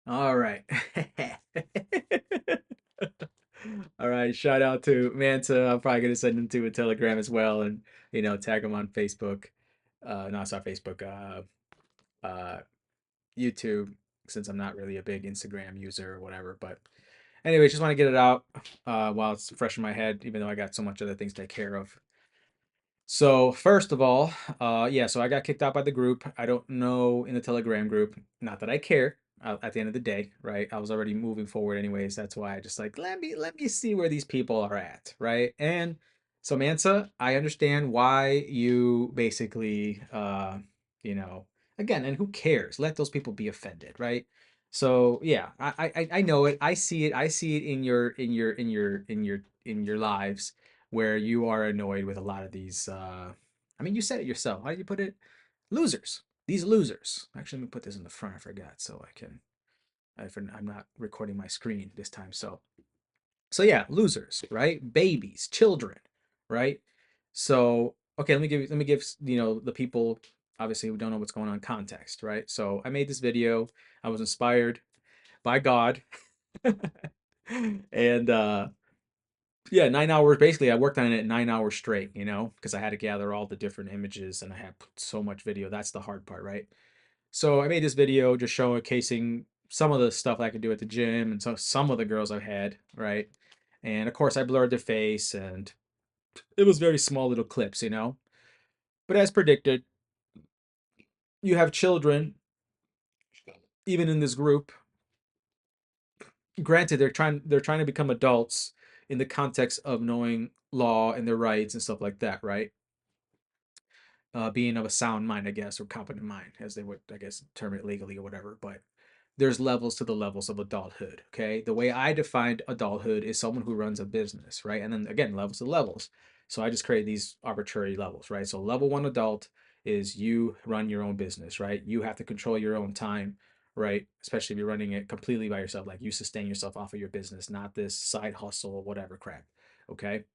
All right. All right. Shout out to Manta. I'm probably gonna send him to a Telegram as well, and tag him on Facebook. No, it's not Facebook. Uh, YouTube, since I'm not really a big Instagram user or whatever. But anyway, just want to get it out while it's fresh in my head, even though I got so much other things to take care of. So first of all, yeah, so I got kicked out by the group. I don't know in the Telegram group. Not that I care. At the end of the day, right? I was already moving forward anyways. That's why I just like let me see where these people are at, right? And so Mansa, I understand why you basically, you know, again, and who cares? Let those people be offended, right? So yeah, I know it. I see it. I see it in your lives where you are annoyed with a lot of these. I mean, you said it yourself. How did you put it? Losers. These losers. Actually, let me put this in the front. I forgot, so I can. I'm not recording my screen this time. So yeah, losers, right? Babies, children, right? So okay, let me give the people obviously who don't know what's going on context, right? So I made this video. I was inspired by God, and yeah, 9 hours. Basically, I worked on it 9 hours straight, because I had to gather all the different images and I had so much video. That's the hard part, right? So I made this video just showcasing some of the stuff I could do at the gym and some of the girls I've had, right? And of course, I blurred their face and it was very small little clips. But as predicted, you have children, even in this group. Granted, they're trying to become adults in the context of knowing law and their rights and stuff like that, right? Being of a sound mind, I guess, or competent mind, as they would, I guess, term it legally or whatever. But there's levels to the levels of adulthood. Okay, the way I defined adulthood is someone who runs a business, right? And then again, levels to levels. So I just created these arbitrary levels, right? So level one adult is you run your own business, right? You have to control your own time, right? Especially if you're running it completely by yourself, like you sustain yourself off of your business, not this side hustle or whatever crap. Okay.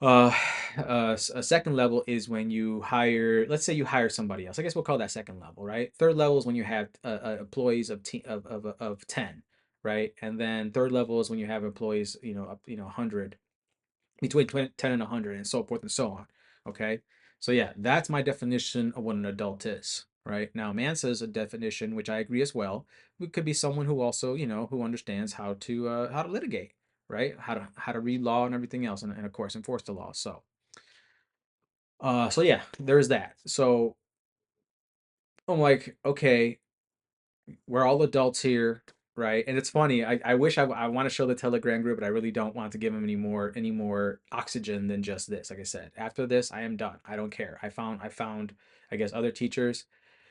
Uh, a second level is when you hire, let's say you hire somebody else. I guess we'll call that second level, right? Third level is when you have employees of 10, right? And then third level is when you have employees, up, 100, between 10 and 100 and so forth and so on. Okay. So yeah, that's my definition of what an adult is, right? Now, Mansa's a definition, which I agree as well. It could be someone who also, who understands how to litigate, right? How to read law and everything else, and of course enforce the law. So yeah, there's that. So I'm like, okay, we're all adults here, right? And it's funny. I wish I want to show the Telegram group, but I really don't want to give them any more oxygen than just this. Like I said, after this, I am done. I don't care. I found I guess other teachers.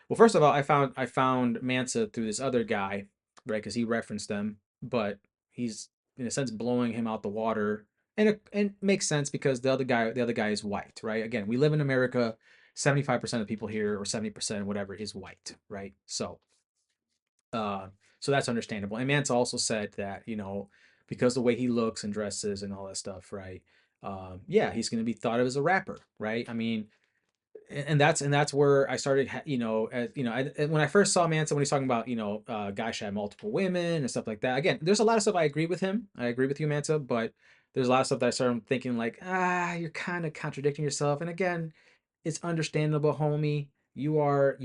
Well, first of all, I found Mansa through this other guy, right? Because he referenced them, but he's in a sense blowing him out the water, and it makes sense because the other guy is white, right? Again, we live in America. 75% of people here, or 70%, whatever, is white, right? Uh, so that's understandable. And Mance also said that, because the way he looks and dresses and all that stuff, right? Yeah, he's going to be thought of as a rapper, right? I mean, and that's where I started, and when I first saw Manson, when he's talking about, guys should have multiple women and stuff like that. Again, there's a lot of stuff I agree with him. I agree with you, Mansa, but there's a lot of stuff that I started thinking like, you're kind of contradicting yourself. And again, it's understandable, homie. You are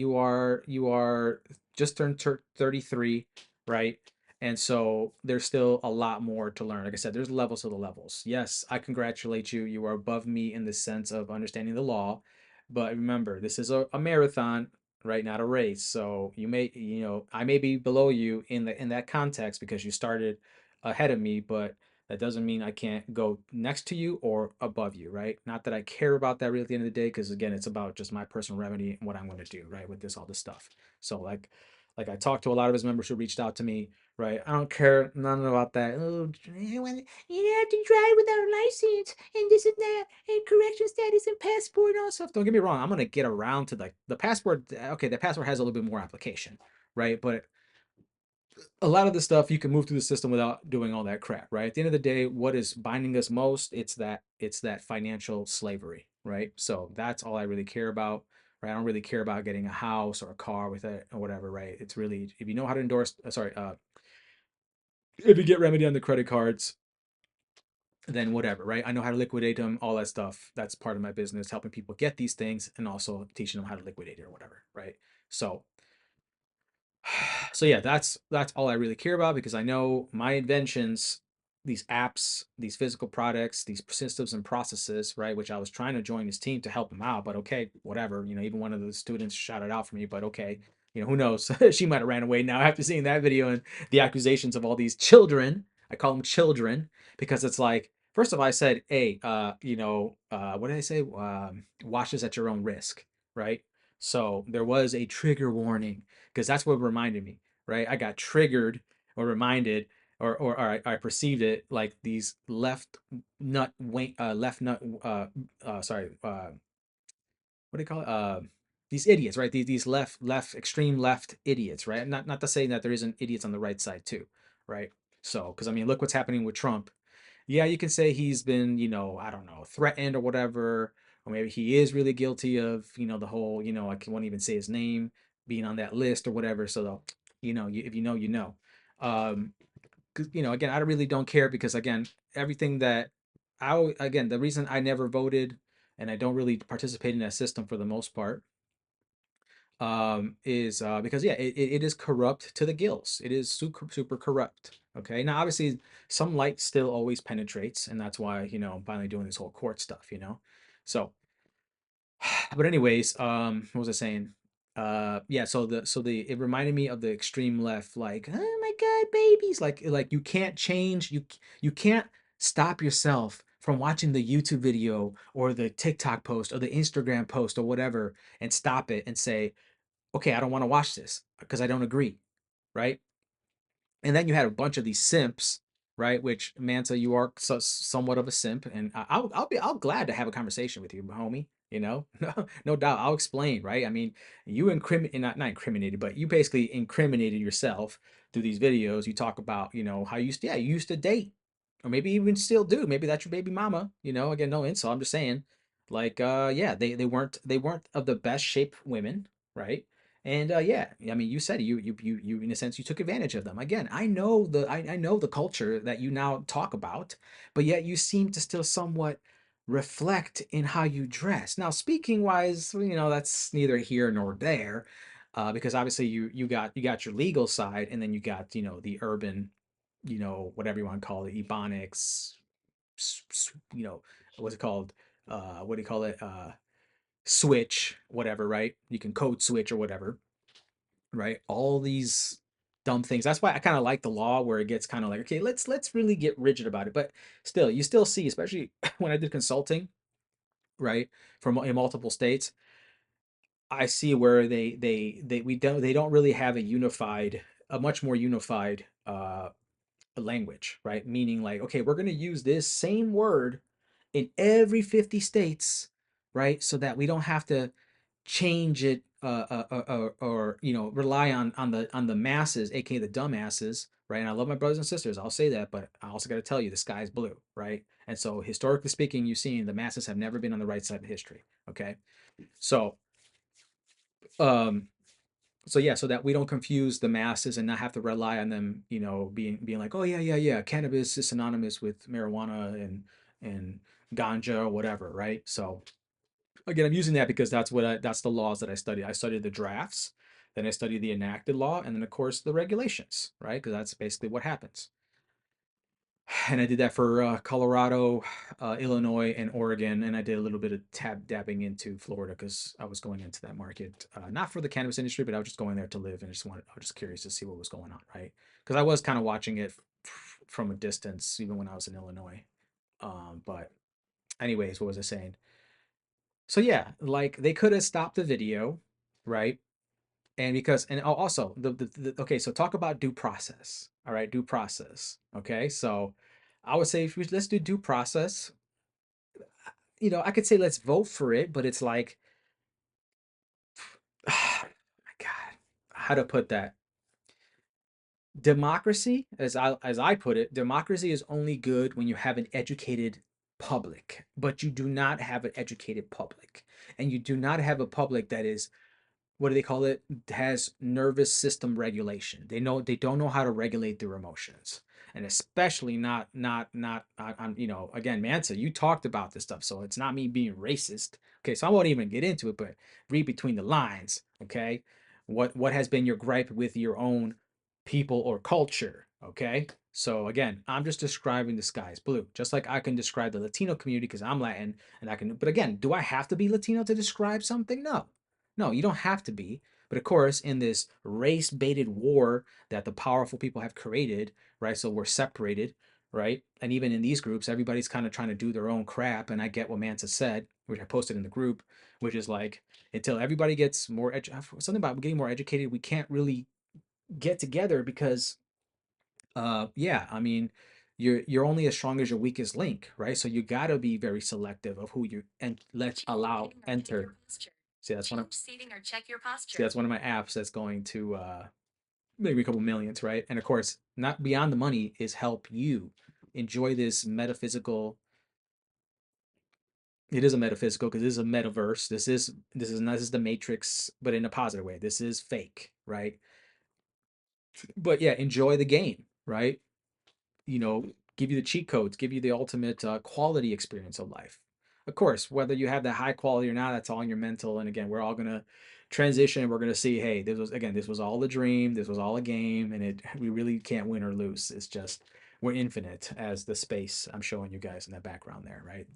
just turned 33, right? And so there's still a lot more to learn. Like I said, there's levels to the levels. Yes, I congratulate you. You are above me in the sense of understanding the law. But remember, this is a marathon, right? Not a race. So I may be below you in that context because you started ahead of me, but that doesn't mean I can't go next to you or above you, right? Not that I care about that really at the end of the day, because again, it's about just my personal remedy and what I'm going to do, right, with all this stuff. So like I talked to a lot of his members who reached out to me, right? I don't care none about that. Oh, you have to drive without a license and this and that and correction status and passport and all that stuff. Don't get me wrong, I'm gonna get around to like the passport. Okay, the passport has a little bit more application, right? But a lot of the stuff you can move through the system without doing all that crap, right? At the end of the day, what is binding us most? It's that financial slavery, right? So that's all I really care about, right? I don't really care about getting a house or a car with it or whatever, right? It's really, if you know how to endorse, if you get remedy on the credit cards, then whatever, right? I know how to liquidate them, all that stuff. That's part of my business, helping people get these things and also teaching them how to liquidate it or whatever, right? So, so yeah, that's all I really care about, because I know my inventions, these apps, these physical products, these systems and processes, right? Which I was trying to join this team to help them out, but okay, whatever. Even one of the students shouted out for me, but okay, who knows? She might have ran away now after seeing that video and the accusations of all these children. I call them children because it's like, first of all, I said, hey, what did I say? Watch this at your own risk, right? So there was a trigger warning, because that's what reminded me, right? I got triggered or reminded, or I perceived it like these left nut, sorry, what do you call it? These idiots, right? These extreme left idiots, right? Not to say that there isn't idiots on the right side too, right? So, because I mean, look what's happening with Trump. Yeah, you can say he's been, I don't know, threatened or whatever, or maybe he is really guilty of, the whole, I won't even say his name, being on that list or whatever. So, if you know, you know. 'Cause, again, I really don't care, because again, everything that again, the reason I never voted and I don't really participate in that system for the most part, is because yeah, it is corrupt to the gills. It is super corrupt. Okay, now obviously some light still always penetrates, and that's why I'm finally doing this whole court stuff. So, but anyways, what was I saying? Yeah, so the it reminded me of the extreme left, like, oh my god, babies, like you can't change, you can't stop yourself from watching the YouTube video or the TikTok post or the Instagram post or whatever, and stop it and say, okay, I don't want to watch this because I don't agree, right? And then you had a bunch of these simps, right? Which, Manta, you are somewhat of a simp, and I'll glad to have a conversation with you, homie. No doubt. I'll explain, right? I mean, you not incriminated, but you basically incriminated yourself through these videos. You talk about, how you used to date, or maybe even still do. Maybe that's your baby mama. Again, no insult. I'm just saying, like, yeah, they weren't of the best shape women, right? And yeah, I mean, you said you in a sense you took advantage of them. Again, I know the culture that you now talk about, but yet you seem to still somewhat reflect in how you dress. Now, speaking wise, that's neither here nor there, because obviously you got your legal side, and then you got the urban, whatever you want to call it, ebonics, what's it called? What do you call it? Switch, whatever, right? You can code switch or whatever, right? All these dumb things. That's why I kind of like the law, where it gets kind of like, okay, let's really get rigid about it. But still, you still see, especially when I did consulting, right, from in multiple states, I see where they don't really have a much more unified language, right? Meaning like, okay, we're going to use this same word in every 50 states, right? So that we don't have to change it, or rely on the masses, aka the dumbasses, right? And I love my brothers and sisters, I'll say that, but I also got to tell you, the sky is blue, right? And so historically speaking, you've seen the masses have never been on the right side of history. Okay, so um so yeah, so that we don't confuse the masses and not have to rely on them, being like, oh yeah, cannabis is synonymous with marijuana and ganja or whatever, right? So again, I'm using that because that's the laws that I study. I studied the drafts, then I studied the enacted law, and then of course the regulations, right? Because that's basically what happens. And I did that for Colorado, Illinois, and Oregon, and I did a little bit of dabbing into Florida because I was going into that market, not for the cannabis industry, but I was just going there to live, and I was just curious to see what was going on, right? Because I was kind of watching it from a distance, even when I was in Illinois. But anyways, what was I saying? So yeah, like they could have stopped the video, right? And because, and also okay, so talk about due process. All right, due process. Okay, so I would say, let's do due process. I could say let's vote for it, but it's like, oh my God, how to put that? Democracy, as I put it, democracy is only good when you have an educated public, but you do not have an educated public, and you do not have a public that is, what do they call it, has nervous system regulation. They don't know how to regulate their emotions, and especially not on, again, Mansa, you talked about this stuff, so it's not me being racist. Okay, so I won't even get into it, but read between the lines. Okay, what has been your gripe with your own people or culture? Okay, so again, I'm just describing the sky is blue, just like I can describe the Latino community because I'm Latin, and I can. But again, do I have to be Latino to describe something? No, no, you don't have to be. But of course, in this race baited war that the powerful people have created, right? So we're separated, right? And even in these groups, everybody's kind of trying to do their own crap. And I get what Mansa said, which I posted in the group, which is like, until everybody gets more something about getting more educated, we can't really get together because yeah, I mean, you're only as strong as your weakest link, right? So you gotta be very selective of who you and let's allow enter. See, that's one of See, that's one of my apps that's going to maybe a couple millions, right? And of course, not beyond the money is help you enjoy this metaphysical. It is a metaphysical because this is a metaverse. This is the Matrix, but in a positive way. This is fake, right? But yeah, enjoy the game, right? you know, give you the cheat codes, give you the ultimate quality experience of life. Of course, whether you have that high quality or not, that's all in your mental. And again, we're all gonna transition. We're gonna see, hey, this was all a dream. This was all a game, and we really can't win or lose. It's just we're infinite as the space I'm showing you guys in that background there, right?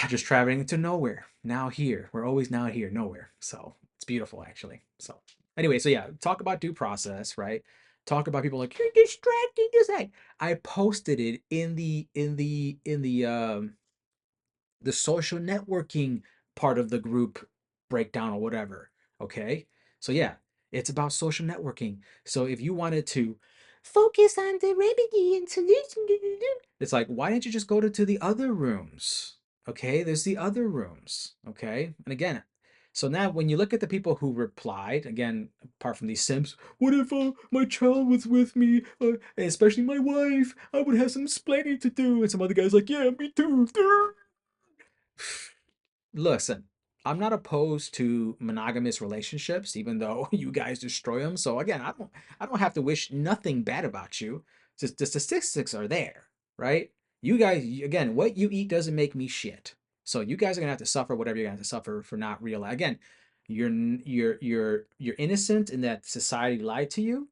Just traveling into nowhere. Now here. We're always now here, nowhere. So it's beautiful actually. So anyway, so yeah, talk about due process, right? Talk about people like you're distracting this thing. I posted it in the social networking part of the group breakdown or whatever. Okay. So yeah, it's about social networking. So if you wanted to focus on the remedy and solution, it's like, why didn't you just go to the other rooms? Okay, there's the other rooms. Okay. And again, so now when you look at the people who replied, again, apart from these simps, what if my child was with me, especially my wife? I would have some explaining to do. And some other guy's like, yeah, me too. Listen, I'm not opposed to monogamous relationships, even though you guys destroy them. So again, I don't have to wish nothing bad about you. Just the statistics are there, right? You guys, again, what you eat doesn't make me shit. So you guys are gonna have to suffer whatever you're gonna have to suffer for not real. Again, you're innocent in that society lied to you,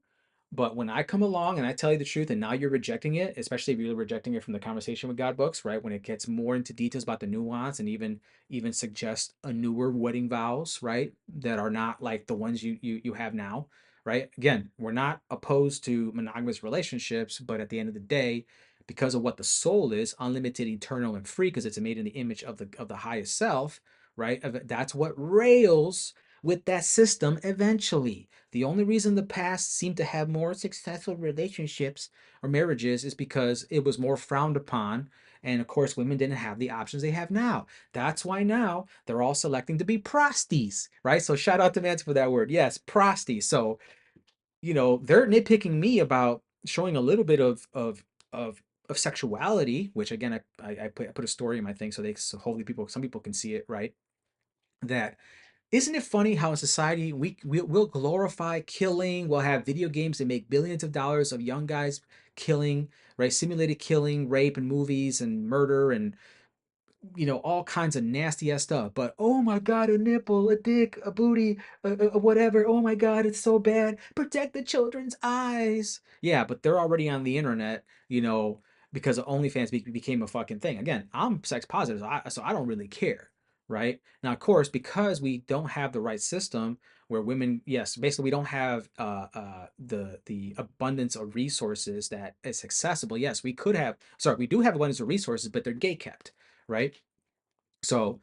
but when I come along and I tell you the truth and now you're rejecting it, especially if you're rejecting it from the Conversation with God books, right? When it gets more into details about the nuance and even suggest a newer wedding vows, right? That are not like the ones you have now, right? Again, we're not opposed to monogamous relationships, but at the end of the day, because of what the soul is, unlimited, eternal, and free, because it's made in the image of the highest self, right? That's what rails with that system eventually. The only reason the past seemed to have more successful relationships or marriages is because it was more frowned upon. And of course, women didn't have the options they have now. That's why now they're all selecting to be prosties, right? So shout out to Mance for that word. Yes, prosties. So, they're nitpicking me about showing a little bit of of sexuality, which again, I put a story in my thing so hopefully some people can see it, right? That isn't it funny how in society we'll glorify killing, we'll have video games that make billions of dollars of young guys killing, right? Simulated killing, rape and movies and murder and all kinds of nasty ass stuff. But oh my God, a nipple, a dick, a booty, whatever. Oh my God, it's so bad. Protect the children's eyes. Yeah, but they're already on the internet, because OnlyFans became a fucking thing. Again, I'm sex positive, so I don't really care, right? Now, of course, because we don't have the right system where women, yes, basically we don't have the abundance of resources that is accessible. Yes, we do have abundance of resources, but they're gate kept, right? So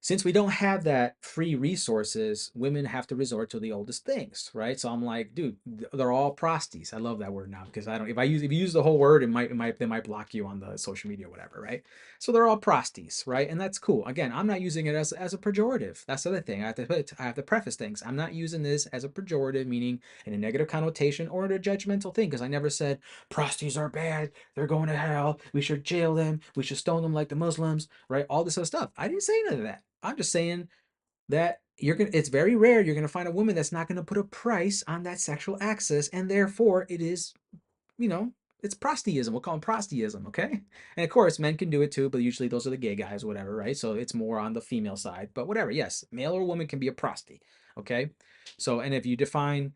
since we don't have that free resources, women have to resort to the oldest things, right? So I'm like, dude, they're all prosties. I love that word now because I don't. If you use the whole word, they might block you on the social media or whatever, right? So they're all prosties, right? And that's cool. Again, I'm not using it as a pejorative. That's the other thing. I have to preface things. I'm not using this as a pejorative, meaning in a negative connotation or in a judgmental thing, because I never said prosties are bad. They're going to hell. We should jail them. We should stone them like the Muslims, right? All this other stuff. I didn't say none of that. I'm just saying that it's very rare you're gonna find a woman that's not gonna put a price on that sexual access, and therefore it is, you know, it's prostyism. We'll call them prostyism, okay? And of course, men can do it too, but usually those are the gay guys, whatever, right? So it's more on the female side. But whatever, yes, male or woman can be a prosty, okay? So, and if you define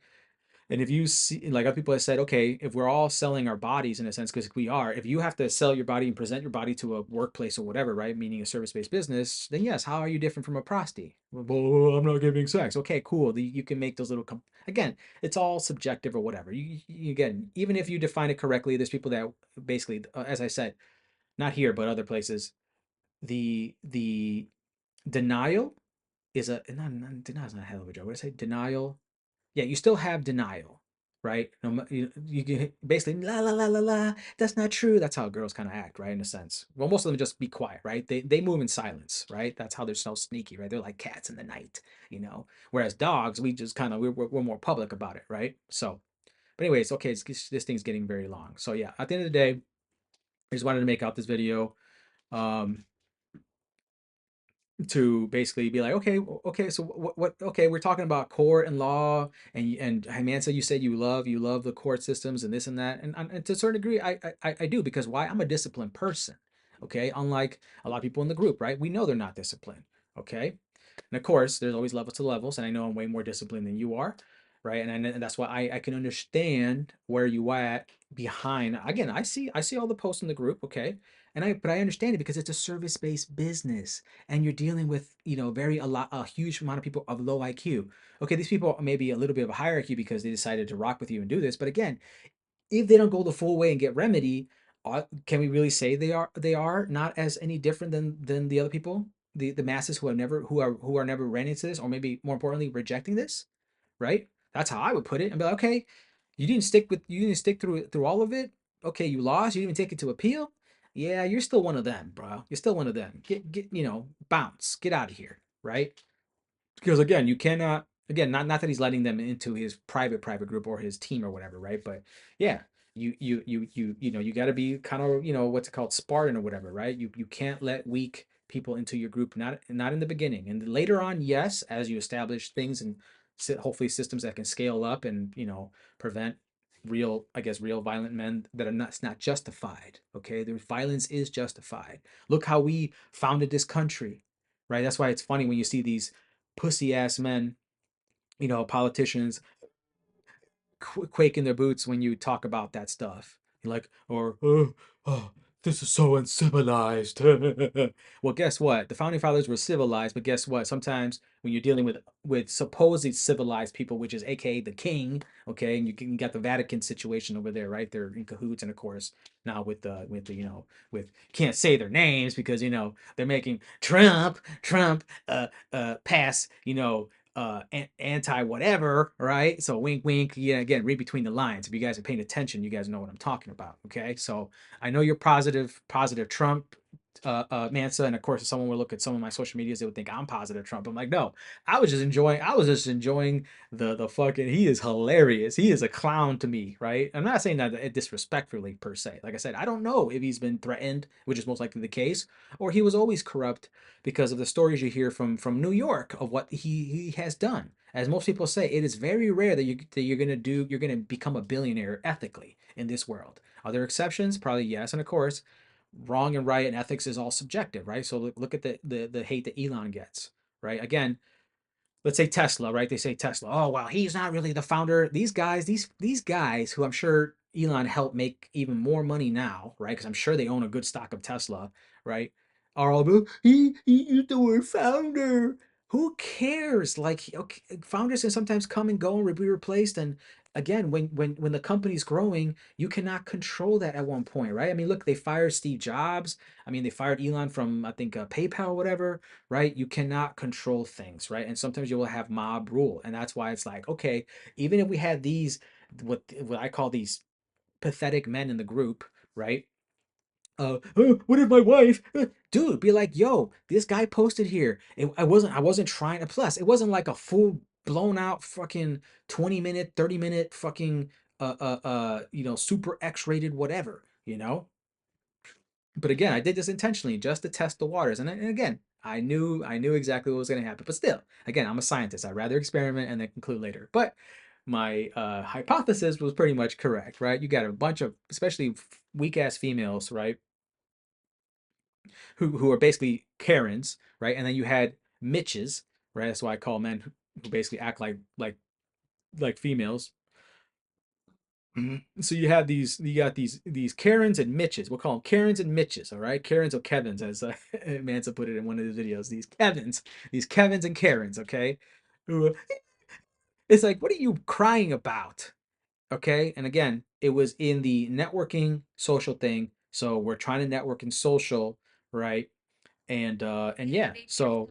and if you see, like other people have said, okay, if we're all selling our bodies in a sense, because we are, if you have to sell your body and present your body to a workplace or whatever, right, meaning a service-based business, then yes, how are you different from a prosty? Well, I'm not giving sex. Okay, cool. You can make those little, again, it's all subjective or whatever. Again, even if you define it correctly, there's people that basically, as I said, not here, but other places, the denial is denial is not a hell of a joke. What did I say? Denial, yeah, you still have denial, right? No, you can basically la la la la la. That's not true. That's how girls kind of act, right? In a sense. Well, most of them just be quiet, right? They move in silence, right? That's how they're so sneaky, right? They're like cats in the night, you know. Whereas dogs, we just kind of we're more public about it, right? So, but anyways, okay, this thing's getting very long. So yeah, at the end of the day, I just wanted to make out this video. Um, to basically be like, okay, okay, so okay, we're talking about court and law, and Hymansa, you said you love the court systems and this and that, and to a certain degree, I do, because why? I'm a disciplined person, okay, unlike a lot of people in the group, right? We know they're not disciplined, okay, and of course, there's always levels to levels, and I know I'm way more disciplined than you are, right? And that's why I can understand where you at behind. Again, I see all the posts in the group, okay, but I understand it because it's a service based business, and you're dealing with, you know, a huge amount of people of low IQ. Okay, these people may be a little bit of a hierarchy because they decided to rock with you and do this, but again, if they don't go the full way and get remedy, can we really say they are not as any different than the other people, the masses who have never who are never ran into this, or maybe more importantly rejecting this, right? That's how I would put it, and be like, okay, you didn't stick through all of it. Okay, you lost. You didn't even take it to appeal. Yeah, you're still one of them, bro. You're still one of them. Get you know, bounce, get out of here, right? Because again, you cannot, again, not that he's letting them into his private group or his team or whatever, right? But yeah, you know, you got to be kind of, you know, what's it called, Spartan or whatever, right? You can't let weak people into your group, not in the beginning, and later on, yes, as you establish things and hopefully systems that can scale up and, you know, prevent real, I guess, real violent men that are not, it's not justified. Okay, the violence is justified. Look how we founded this country, right? That's why it's funny when you see these pussy ass men, you know, politicians quake in their boots when you talk about that stuff. You're like, or oh, this is so uncivilized. Well, guess what? The founding fathers were civilized, but guess what? Sometimes when you're dealing with supposed civilized people, which is AKA the king, okay, and you got the Vatican situation over there, right? They're in cahoots, and of course now with the, you know, with, can't say their names because, you know, they're making Trump pass, you know, anti whatever, right? So wink wink. Yeah, again, read between the lines. If you guys are paying attention, you guys know what I'm talking about. Okay, so I know you're positive Trump, Mansa, and of course if someone would look at some of my social medias, they would think I'm positive Trump. I'm like, no, I was just enjoying the fucking, he is hilarious, he is a clown to me, right? I'm not saying that disrespectfully per se. Like I said, I don't know if he's been threatened, which is most likely the case, or he was always corrupt, because of the stories you hear from New York of what he has done. As most people say, it is very rare that you're gonna become a billionaire ethically in this world. Are there exceptions? Probably yes, and of course, wrong and right and ethics is all subjective, right? So look at the hate that Elon gets, right? Again, let's say Tesla, right? They say Tesla. Oh, well, he's not really the founder. These guys who I'm sure Elon helped make even more money now, right? Because I'm sure they own a good stock of Tesla, right? Are all about, he used the word founder. Who cares? Like, okay, founders can sometimes come and go and be replaced, and again, when the company's growing, you cannot control that at one point, right? I mean, look, they fired Steve Jobs. I mean, they fired Elon from, I think, PayPal or whatever, right? You cannot control things, right? And sometimes you will have mob rule, and that's why it's like, okay, even if we had these, what I call these pathetic men in the group, right? What if my wife, dude, be like, yo, this guy posted here. I wasn't trying to, plus it wasn't like a full blown out fucking 20-minute, 30-minute fucking super X-rated whatever, but again, I did this intentionally just to test the waters, and again, I knew exactly what was going to happen, but still, again, I'm a scientist. I'd rather experiment and then conclude later. But my hypothesis was pretty much correct, right? You got a bunch of especially weak ass females, right, who are basically Karens, right? And then you had Mitches, right? That's why I call men who basically act like females. So you got these Karens and Mitches. We'll call them Karens and Mitches, all right? Karens or Kevins, as Mansa put it in one of his videos. These Kevins and Karens, okay? It's like, what are you crying about? Okay, and again, it was in the networking social thing. So we're trying to network in social, right? And yeah, so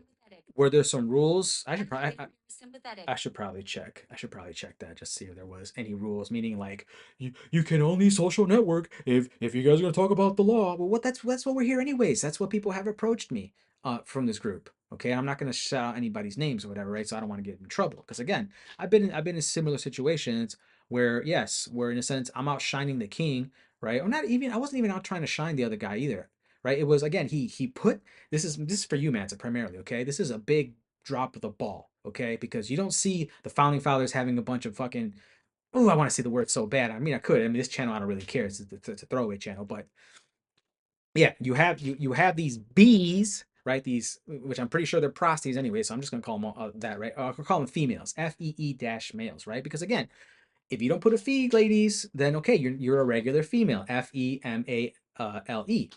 were there some rules? I should probably check. I should probably check that just see if there was any rules, meaning like you can only social network if you guys are gonna talk about the law. Well, that's what we're here anyways. That's what people have approached me from this group. Okay, I'm not gonna shout out anybody's names or whatever, right? So I don't want to get in trouble because again, I've been in similar situations where yes, where in a sense I'm outshining the king, right? Or not even I wasn't even out trying to shine the other guy either, right? It was again he put this is for you, Mansa, primarily. Okay, this is a big drop of the ball. Okay, because you don't see the founding fathers having a bunch of fucking. Oh, I want to say the word so bad. I mean, I could. I mean, this channel I don't really care. It's a throwaway channel, but yeah, you have these bees, right? These, which I'm pretty sure they're prosties anyway. So I'm just gonna call them that, right? I'll call them females, FEE dash males, right? Because again, if you don't put a fee, ladies, then okay, you're a regular female, FEMALE,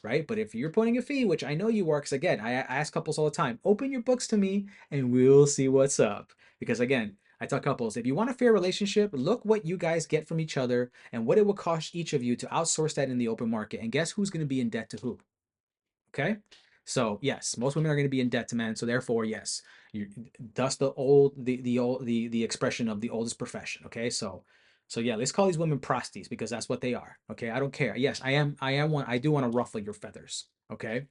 right? But if you're putting a fee, which I know you are, because again, I ask couples all the time, open your books to me and we'll see what's up. Because again, I tell couples, if you want a fair relationship, look what you guys get from each other and what it will cost each of you to outsource that in the open market. And guess who's going to be in debt to who? Okay. So yes, most women are going to be in debt to men. So therefore, yes, you that's the expression of the oldest profession. Okay. So yeah, let's call these women prosties because that's what they are. Okay. I don't care. Yes, I am one. I do want to ruffle your feathers. Okay.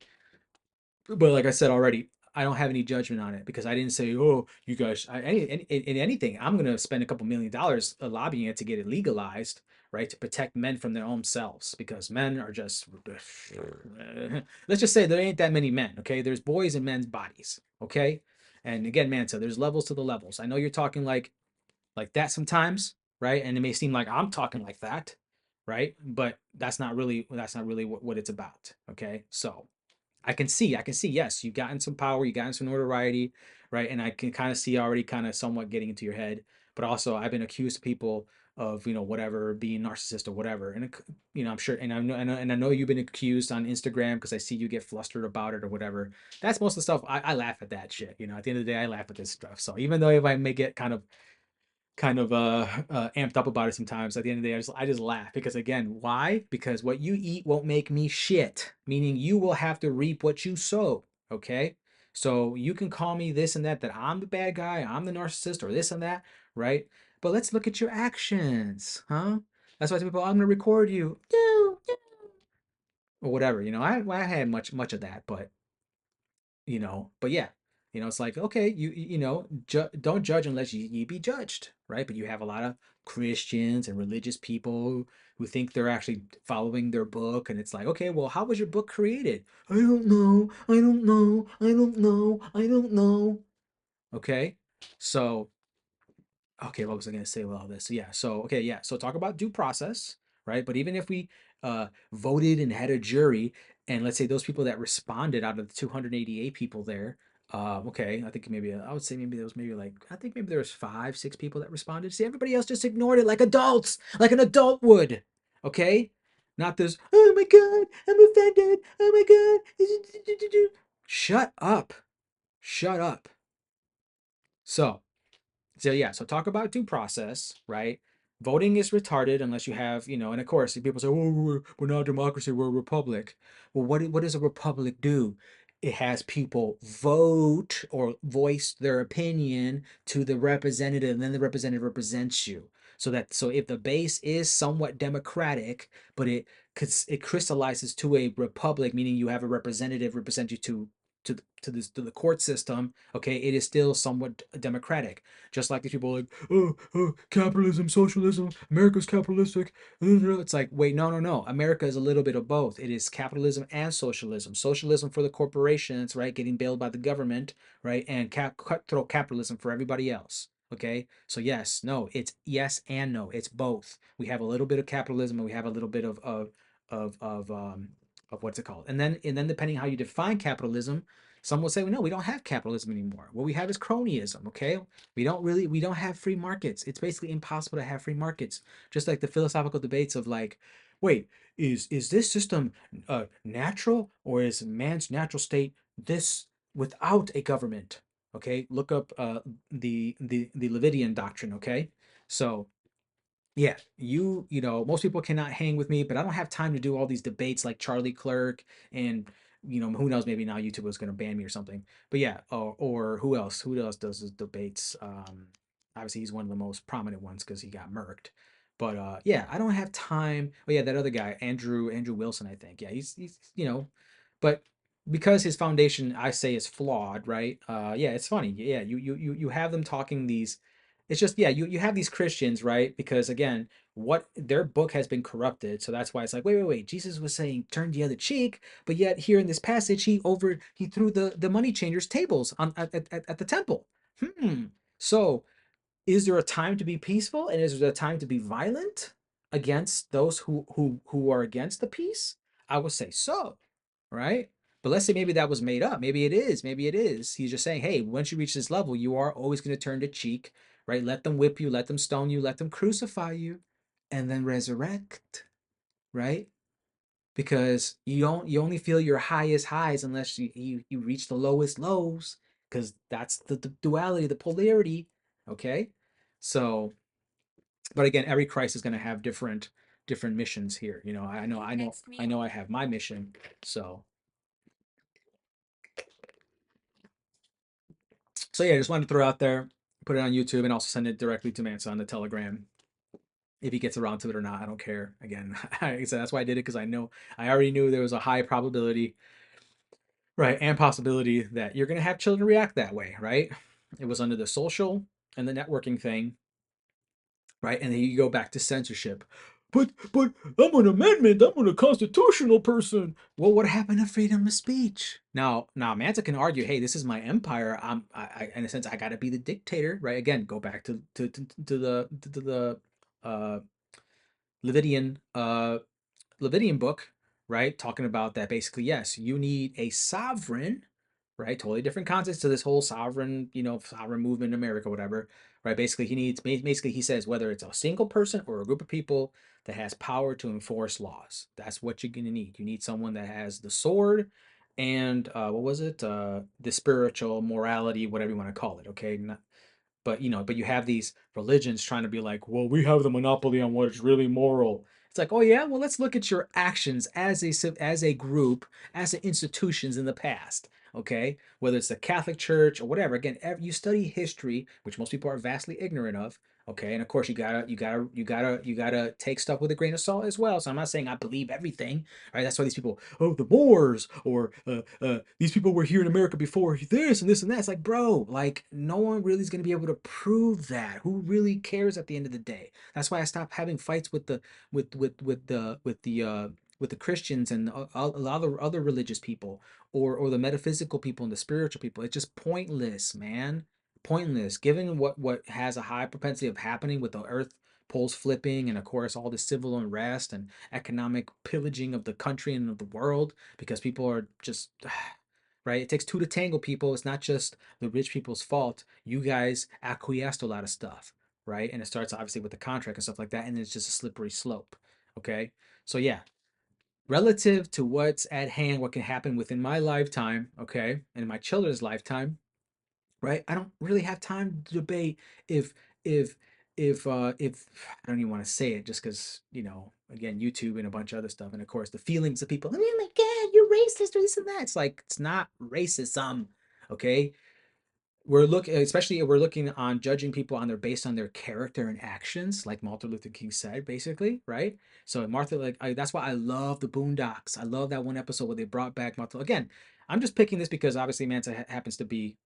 But like I said already, I don't have any judgment on it because I didn't say, oh, you guys, in anything, I'm going to spend a couple $1 million lobbying it to get it legalized, right? To protect men from their own selves because men are just, let's just say there ain't that many men, okay? There's boys in men's bodies, okay? And again, Manta, there's levels to the levels. I know you're talking like that sometimes, right? And it may seem like I'm talking like that, right? But that's not really what it's about, okay? So, I can see, yes, you've gotten some power, you've gotten some notoriety, right? And I can kind of see already kind of somewhat getting into your head. But also, I've been accused of people of, whatever, being narcissist or whatever. And, I'm sure, and I know you've been accused on Instagram because I see you get flustered about it or whatever. That's most of the stuff. I laugh at that shit. At the end of the day, I laugh at this stuff. So even though if I may get kind of amped up about it sometimes. At the end of the day, I just laugh because again, why? Because what you eat won't make me shit. Meaning you will have to reap what you sow. Okay, so you can call me this and that, that I'm the bad guy, I'm the narcissist, or this and that, right? But let's look at your actions, huh? That's why I tell people I'm gonna record you, or whatever. I had much of that, but yeah, it's like, okay, don't judge unless you be judged, right? But you have a lot of Christians and religious people who think they're actually following their book, and it's like, okay, well, how was your book created? I don't know, I don't know, I don't know, I don't know. Okay, so okay, what was I going to say with all this? Yeah, so okay, yeah, so talk about due process, right? But even if we voted and had a jury, and let's say those people that responded out of the 288 people there, okay, I think maybe I would say maybe there was maybe like I think maybe there was 5 6 people that responded. See, everybody else just ignored it like adults, like an adult would. Okay, not this. Oh my god, I'm offended. Oh my god, shut up, shut up. So. So yeah, so talk about due process, right? Voting is retarded unless you have, and of course, people say, "Oh, we're not a democracy, we're a republic." Well, what does a republic do? It has people vote or voice their opinion to the representative, and then the representative represents you. So if the base is somewhat democratic, but it crystallizes to a republic, meaning you have a representative represent you to the court system. Okay, it is still somewhat democratic. Just like these people are like, capitalism, socialism, America's capitalistic. It's like, wait, no, no, no. America is a little bit of both. It is capitalism and socialism. Socialism for the corporations, right, getting bailed by the government, right, and cutthroat capitalism for everybody else. Okay, so yes, no, it's yes and no. It's both. We have a little bit of capitalism and we have a little bit of of um of what's it called, and then depending how you define capitalism, some will say, well, no, we don't have capitalism anymore. What we have is cronyism. Okay, we don't have free markets. It's basically impossible to have free markets. Just like the philosophical debates of like, wait, is this system natural, or is man's natural state this without a government? Okay, look up the Levidian doctrine. Okay, so yeah, most people cannot hang with me, but I don't have time to do all these debates like Charlie Clerk and who knows, maybe now YouTube is going to ban me or something. But yeah, or who else? Who else does the debates? Obviously he's one of the most prominent ones because he got murked. But yeah, I don't have time. Oh yeah, that other guy, Andrew Wilson, I think. Yeah, he's but because his foundation I say is flawed, right? Yeah, it's funny. Yeah, you have them talking these, it's just, yeah, you have these Christians, right? Because again, what their book has been corrupted, so that's why it's like, wait, Jesus was saying turn the other cheek, but yet here in this passage he threw the money changers tables on at the temple. So is there a time to be peaceful, and is there a time to be violent against those who are against the peace? I would say so, right? But let's say maybe that was made up. Maybe it is. Maybe it is. He's just saying, hey, once you reach this level, you are always going to turn the cheek, right? Let them whip you, let them stone you, let them crucify you, and then resurrect, right? Because you only feel your highest highs unless you reach the lowest lows, because that's the duality, the polarity. Okay, so but again, every Christ is going to have different missions here. I know I have my mission. So yeah, I just wanted to throw out there, put it on YouTube, and also send it directly to Mansa on the Telegram. If he gets around to it or not, I don't care. Again, like I said, that's why I did it, because I already knew there was a high probability, right, and possibility that you're gonna have children react that way, right? It was under the social and the networking thing, right? And then you go back to censorship. But I'm an amendment. I'm a constitutional person. Well, what happened to freedom of speech? Now, Manta can argue, hey, this is my empire. In a sense, I got to be the dictator, right? Again, go back to the uh, Levidian Levidian book, right? Talking about that basically, yes, you need a sovereign, right? Totally different context to this whole sovereign, sovereign movement in America, whatever, right? Basically, he says whether it's a single person or a group of people that has power to enforce laws. That's what you're going to need. You need someone that has the sword and what was it? The spiritual morality, whatever you want to call it. Okay. But you have these religions trying to be like, well, we have the monopoly on what is really moral. It's like, oh yeah, well, let's look at your actions as a group, as institutions in the past. Okay, whether it's the Catholic Church or whatever. Again, you study history, which most people are vastly ignorant of. Okay, and of course you gotta take stuff with a grain of salt as well. So I'm not saying I believe everything. Right? That's why these people, oh, the Moors, or these people were here in America before this and this and that. It's like, bro, like no one really is gonna be able to prove that. Who really cares at the end of the day? That's why I stopped having fights with the Christians and a lot of other religious people, or the metaphysical people and the spiritual people. It's just pointless, man. Pointless. Given what has a high propensity of happening with the earth poles flipping, and of course all the civil unrest and economic pillaging of the country and of the world, because people are just right. It takes two to tangle, people. It's not just the rich people's fault. You guys acquiesced to a lot of stuff, right? And it starts obviously with the contract and stuff like that, and it's just a slippery slope. Okay, so yeah, relative to what's at hand, what can happen within my lifetime, okay, and in my children's lifetime, right? I don't really have time to debate if if if I don't even want to say it just because, again, YouTube and a bunch of other stuff, and of course the feelings of people, oh my god, you're racist or this and that. It's like, it's not racism, okay? We're looking, especially if we're looking on judging people on their based on their character and actions, like Martin Luther King said, basically, right? So Martha, like, that's why I love the Boondocks. I love that one episode where they brought back Martha. Again, I'm just picking this because obviously Manta happens to be,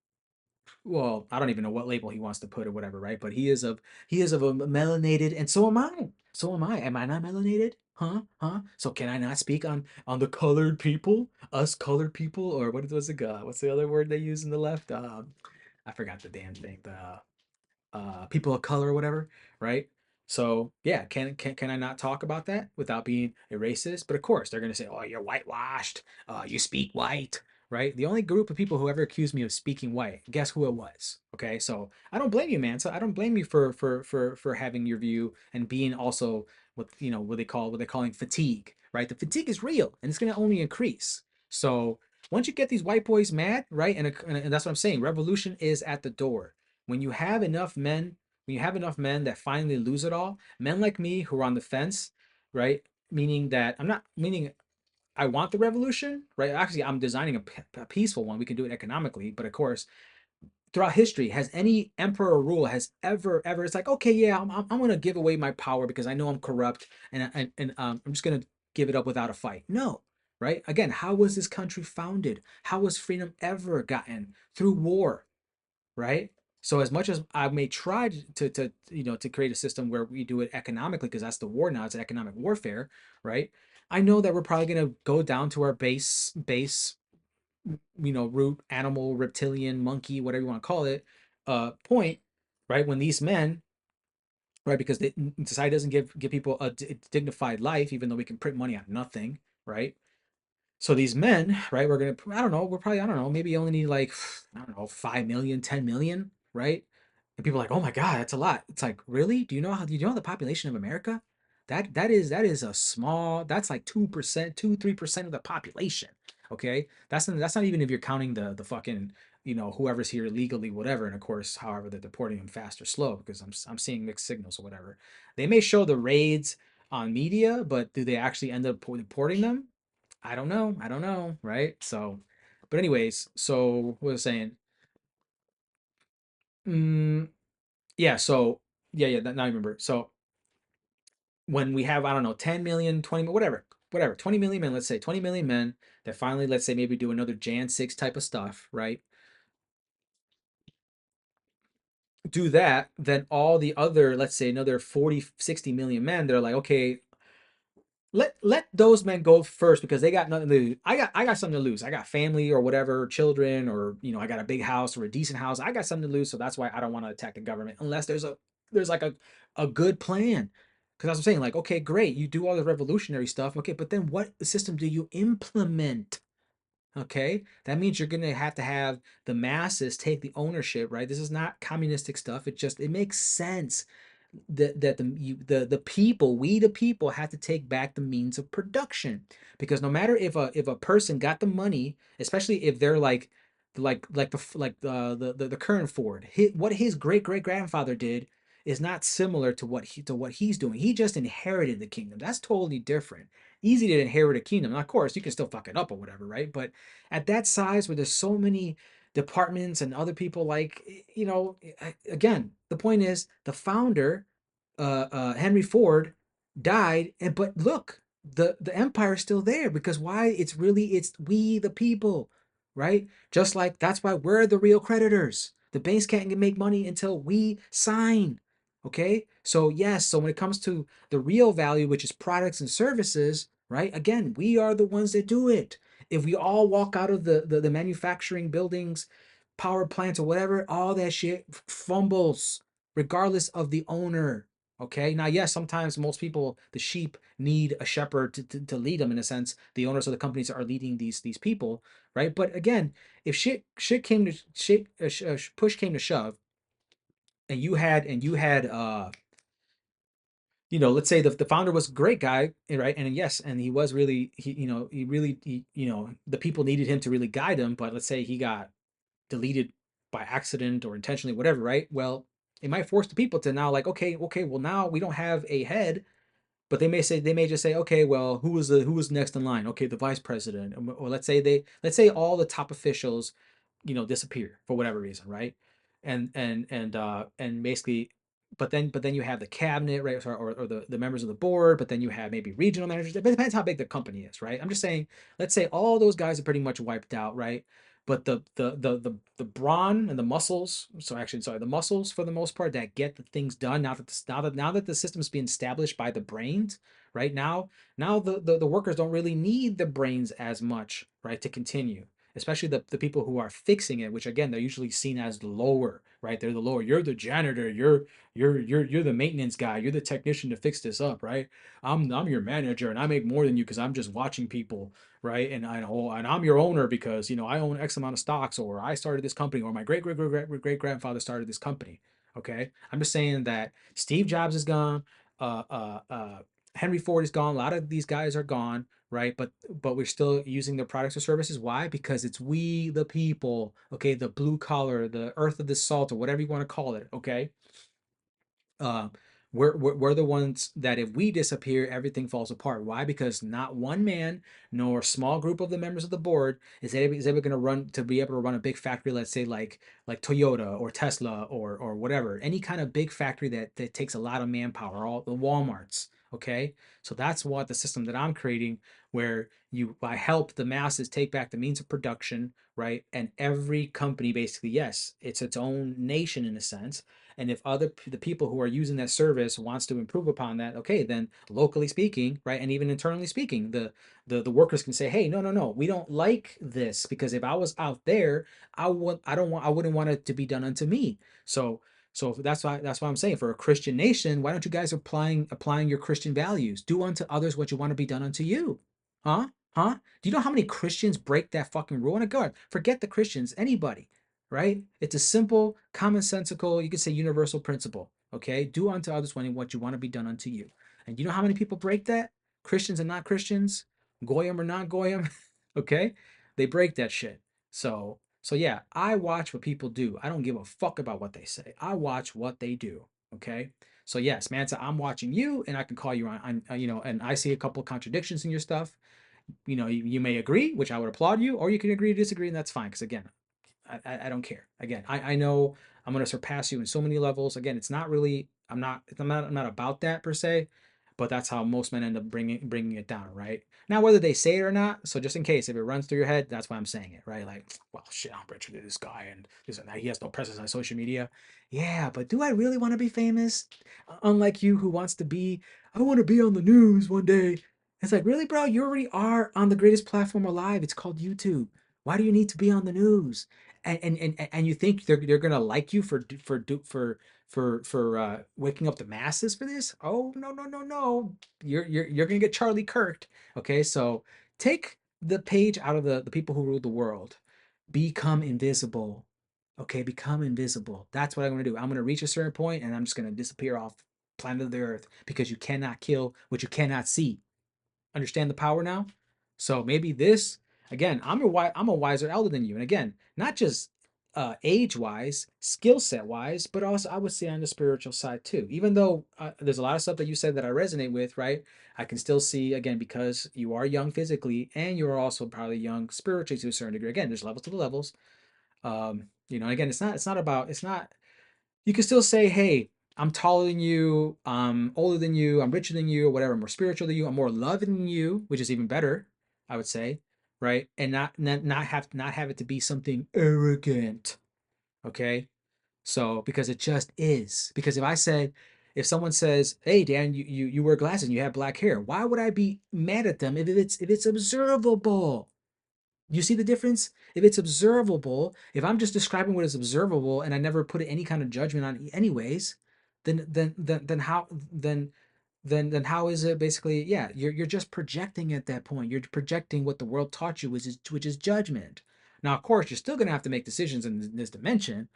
well, I don't even know what label he wants to put or whatever, right? But he is of a melanated, and so am I. So am I. Am I not melanated? Huh? Huh? So can I not speak on the colored people, us colored people, or what was it? What's the other word they use in the left? I forgot the damn thing. The people of color or whatever, right? So yeah, can I not talk about that without being a racist? But of course, they're gonna say, "Oh, you're whitewashed. You speak white." Right? The only group of people who ever accused me of speaking white, guess who it was? Okay, so I don't blame you, man. So I don't blame you for having your view and being also what they're calling fatigue, right? The fatigue is real and it's gonna only increase. So once you get these white boys mad, right? And that's what I'm saying. Revolution is at the door. When you have enough men, when you have enough men that finally lose it all, men like me who are on the fence, right? Meaning that I'm not meaning I want the revolution, right? Actually, I'm designing a peaceful one. We can do it economically, but of course, throughout history, has any emperor rule has ever it's like, okay, yeah, I'm gonna give away my power because I know I'm corrupt, and I'm just gonna give it up without a fight. No, right? Again, how was this country founded? How was freedom ever gotten? Through war, right? So as much as I may try to create a system where we do it economically, because that's the war now, it's economic warfare, right? I know that we're probably going to go down to our base, root, animal, reptilian, monkey, whatever you want to call it, point, right? When these men, right, because society doesn't give people a dignified life, even though we can print money on nothing, right? So these men, right, I don't know, we're probably, I don't know, maybe only need like, I don't know, 5 million, 10 million, right? And people are like, oh my God, that's a lot. It's like, really? Do you know the population of America? That is a small, that's like 2%, 3% of the population. Okay. That's not even if you're counting the fucking, whoever's here legally, whatever. And of course, however, they're deporting them fast or slow, because I'm seeing mixed signals or whatever. They may show the raids on media, but do they actually end up deporting them? I don't know. I don't know, right? So, but anyways, so what was I saying? Mm, yeah. So yeah, yeah. Now I remember. So when we have, I don't know, 10 million, 20, whatever, 20 million men. Let's say 20 million men that finally, let's say, maybe do another Jan 6 type of stuff, right? Do that, then all the other, let's say, another 40, 60 million men, they're like, okay, let those men go first because they got nothing to lose. I got something to lose. I got family or whatever, children, or I got a big house or a decent house. I got something to lose, so that's why I don't want to attack the government unless there's like a good plan. Because as I'm saying, like, okay, great, you do all the revolutionary stuff, okay, but then what system do you implement? Okay, that means you're gonna have to have the masses take the ownership, right? This is not communistic stuff. It makes sense that the people, we the people, have to take back the means of production, because no matter if a person got the money, especially if they're like the current Ford, what his great grandfather did is not similar to what he's doing. He just inherited the kingdom. That's totally different. Easy to inherit a kingdom. Now, of course, you can still fuck it up or whatever, right? But at that size, where there's so many departments and other people, like, again, the point is the founder, Henry Ford, died, and but look, the empire is still there, because why? It's we the people, right? Just like that's why we're the real creditors. The banks can't make money until we sign. Okay, so yes, so when it comes to the real value, which is products and services, right? Again, we are the ones that do it. If we all walk out of the manufacturing buildings, power plants or whatever, all that shit fumbles regardless of the owner. Okay. Now, yes, sometimes most people, the sheep, need a shepherd to lead them, in a sense. The owners of the companies are leading these people, right? But again, if shit came to push came to shove, and you had let's say the founder was a great guy, right? And yes, and he was really, the people needed him to really guide them. But let's say he got deleted by accident or intentionally, whatever, right? Well, It might force the people to now like, okay, well now we don't have a head, but they may just say, okay, well, who was next in line? Okay, the vice president, or let's say all the top officials, disappear for whatever reason, right? And basically, but then you have the cabinet, right, or the members of the board, but then you have maybe regional managers. It depends how big the company is, right? I'm just saying, let's say all those guys are pretty much wiped out, right? But the brawn and the muscles, so actually, sorry, the muscles for the most part that get the things done now that the system's being established by the brains, right? Now the workers don't really need the brains as much, right, to continue, especially the people who are fixing it, which again they're usually seen as the lower, right? They're the lower. You're the janitor. You're the maintenance guy. You're the technician to fix this up, right? I'm your manager, and I make more than you because I'm just watching people, right? And I'm your owner because I own X amount of stocks, or I started this company, or my great grandfather started this company. Okay, I'm just saying that Steve Jobs is gone. Uh, uh, uh, Henry Ford is gone. A lot of these guys are gone, right? But we're still using their products or services. Why? Because it's we the people, okay, the blue collar, the earth of the salt, or whatever you want to call it, okay. uh, we're the ones that if we disappear, everything falls apart. Why? Because not one man nor a small group of the members of the board is ever going to run to be able to run a big factory. Let's say like Toyota or Tesla or whatever, any kind of big factory that takes a lot of manpower. All the WalMarts. Okay, so that's what the system that I'm creating, where you I help the masses take back the means of production, right? And every company basically, yes, it's its own nation in a sense, and if the people who are using that service wants to improve upon that, okay, then locally speaking, right, and even internally speaking, the workers can say, hey, no, we don't like this, because if I was out there, I wouldn't want it to be done unto me. So that's why I'm saying, for a Christian nation, why don't you guys applying your Christian values? Do unto others what you want to be done unto you. Huh? Huh? Do you know how many Christians break that fucking rule? And God, forget the Christians, anybody, right? It's a simple, commonsensical, you could say universal principle. Okay, do unto others what you want to be done unto you. And you know how many people break that? Christians and not Christians, goyim or not goyim. Okay, they break that shit. So yeah, I watch what people do. I don't give a fuck about what they say. I watch what they do. Okay. So yes, Manta, I'm watching you, and I can call you on, and I see a couple of contradictions in your stuff. You may agree, which I would applaud you, or you can agree to disagree, and that's fine. Because again, I don't care. Again, I know I'm going to surpass you in so many levels. Again, it's not really, I'm not about that per se, but that's how most men end up bringing it down, right? Now, whether they say it or not, so just in case if it runs through your head, that's why I'm saying it, right? Like, well, shit, I'm richer than this guy, and this and that. He has no presence on social media. Yeah, but do I really want to be famous? Unlike you, who wants to be, I want to be on the news one day. It's like, really, bro? You already are on the greatest platform alive. It's called YouTube. Why do you need to be on the news? And you think they're gonna like you for waking up the masses for this? Oh, no. You're gonna get Charlie Kirked. Okay, so take the page out of the people who rule the world. Become invisible. Okay, become invisible. That's what I'm gonna do. I'm gonna reach a certain point, and I'm just gonna disappear off planet of the earth, because you cannot kill what you cannot see. Understand the power now? So maybe this, again, I'm a wiser elder than you, and again, not just age wise, skill set wise, but also I would say on the spiritual side too. Even though there's a lot of stuff that you said that I resonate with, right? I can still see, again, because you are young physically and you are also probably young spiritually to a certain degree. Again, there's levels to the levels. Again, it's not, you can still say, hey, I'm taller than you, I'm older than you, I'm richer than you, or whatever, I'm more spiritual than you, I'm more loving than you, which is even better, I would say, right? And not have it to be something arrogant, okay? So because it just is. Because if someone says, hey Dan, you wear glasses and you have black hair, why would I be mad at them if it's observable? You see the difference? If it's observable, if I'm just describing what is observable and I never put any kind of judgment on anyways, then how is it basically, yeah, you're just projecting at that point. You're projecting what the world taught you, which is judgment. Now, of course, you're still gonna have to make decisions in this dimension,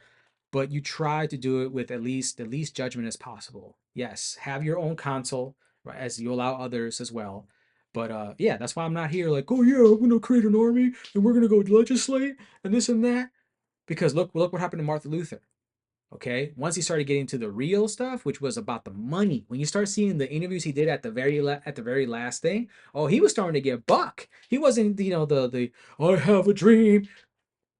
but you try to do it with at least judgment as possible. Yes, have your own counsel, right, as you allow others as well. But yeah, that's why I'm not here like, oh yeah, I'm gonna create an army and we're gonna go legislate and this and that. Because look what happened to Martin Luther. Okay, once he started getting to the real stuff, which was about the money, when you start seeing the interviews he did at the at the very last thing, oh, he was starting to get buck. He wasn't, the I have a dream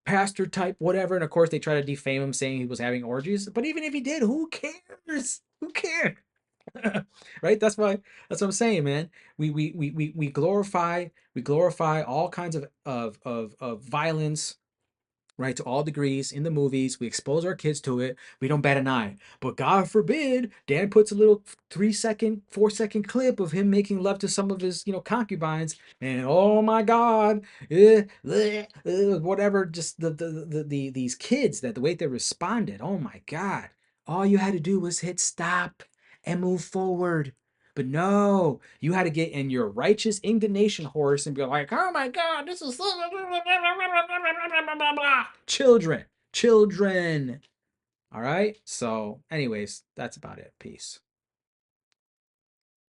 pastor type whatever. And of course, they try to defame him, saying he was having orgies. But even if he did, who cares? Who cares? Right? That's what I'm saying, man. We glorify all kinds of violence, right, to all degrees in the movies. We expose our kids to it. We don't bat an eye. But God forbid, Dan puts a little 3 second, 4 second clip of him making love to some of his, concubines, and oh my God, whatever. Just these kids, that the way they responded. Oh my God! All you had to do was hit stop and move forward. But no, you had to get in your righteous indignation horse and be like, oh my God, this is children. Children. All right. So, anyways, that's about it. Peace.